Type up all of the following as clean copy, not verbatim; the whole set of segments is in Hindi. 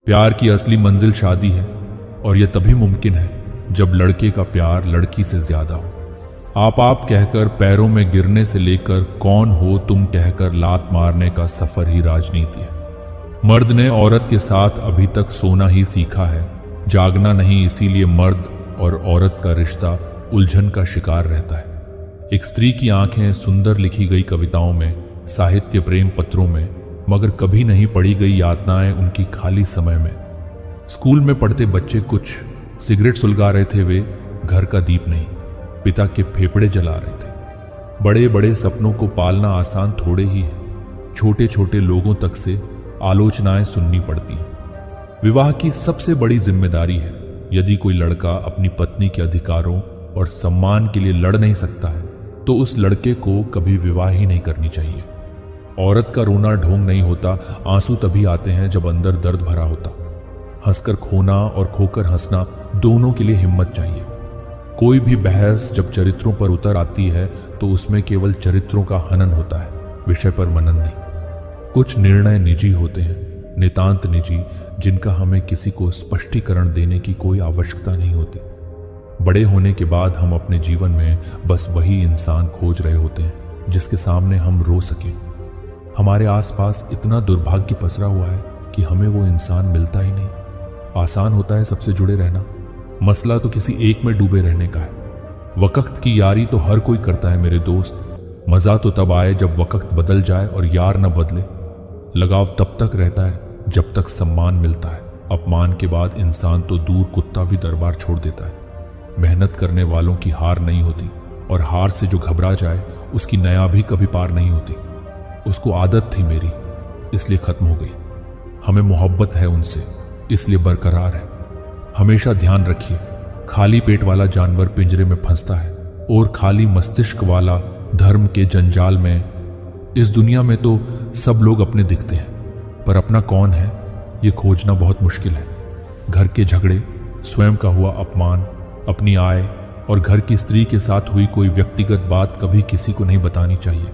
प्यार की असली मंजिल शादी है और यह तभी मुमकिन है जब लड़के का प्यार लड़की से ज्यादा हो। आप कहकर पैरों में गिरने से लेकर कौन हो तुम कहकर लात मारने का सफर ही राजनीति है। मर्द ने औरत के साथ अभी तक सोना ही सीखा है, जागना नहीं। इसीलिए मर्द और औरत का रिश्ता उलझन का शिकार रहता है। एक स्त्री की आंखें सुंदर लिखी गई कविताओं में, साहित्य प्रेम पत्रों में, मगर कभी नहीं पढ़ी गई यातनाएं उनकी खाली समय में। स्कूल में पढ़ते बच्चे कुछ सिगरेट सुलगा रहे थे, वे घर का दीप नहीं पिता के फेफड़े जला रहे थे। बड़े बड़े सपनों को पालना आसान थोड़े ही है, छोटे छोटे लोगों तक से आलोचनाएं सुननी पड़ती हैं। विवाह की सबसे बड़ी जिम्मेदारी है। यदि कोई लड़का अपनी पत्नी के अधिकारों और सम्मान के लिए लड़ नहीं सकता है तो उस लड़के को कभी विवाह ही नहीं करनी चाहिए। औरत का रोना ढोंग नहीं होता, आंसू तभी आते हैं जब अंदर दर्द भरा होता। हंसकर खोना और खोकर हंसना दोनों के लिए हिम्मत चाहिए। कोई भी बहस जब चरित्रों पर उतर आती है तो उसमें केवल चरित्रों का हनन होता है, विषय पर मनन नहीं। कुछ निर्णय निजी होते हैं, नितांत निजी, जिनका हमें किसी को स्पष्टीकरण देने की कोई आवश्यकता नहीं होती। बड़े होने के बाद हम अपने जीवन में बस वही इंसान खोज रहे होते हैं जिसके सामने हम रो सकें। हमारे आसपास इतना दुर्भाग्य पसरा हुआ है कि हमें वो इंसान मिलता ही नहीं। आसान होता है सबसे जुड़े रहना, मसला तो किसी एक में डूबे रहने का है। वक्त की यारी तो हर कोई करता है मेरे दोस्त, मजा तो तब आए जब वक्त बदल जाए और यार न बदले। लगाव तब तक रहता है जब तक सम्मान मिलता है। अपमान के बाद इंसान तो दूर कुत्ता भी दरबार छोड़ देता है। मेहनत करने वालों की हार नहीं होती, और हार से जो घबरा जाए उसकी नया भी कभी पार नहीं होती। उसको आदत थी मेरी, इसलिए खत्म हो गई। हमें मोहब्बत है उनसे, इसलिए बरकरार है। हमेशा ध्यान रखिए, खाली पेट वाला जानवर पिंजरे में फंसता है और खाली मस्तिष्क वाला धर्म के जंजाल में। इस दुनिया में तो सब लोग अपने दिखते हैं, पर अपना कौन है ये खोजना बहुत मुश्किल है। घर के झगड़े, स्वयं का हुआ अपमान, अपनी आय और घर की स्त्री के साथ हुई कोई व्यक्तिगत बात कभी किसी को नहीं बतानी चाहिए।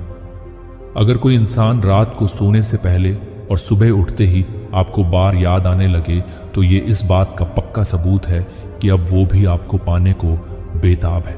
अगर कोई इंसान रात को सोने से पहले और सुबह उठते ही आपको बार याद आने लगे तो ये इस बात का पक्का सबूत है कि अब वो भी आपको पाने को बेताब है।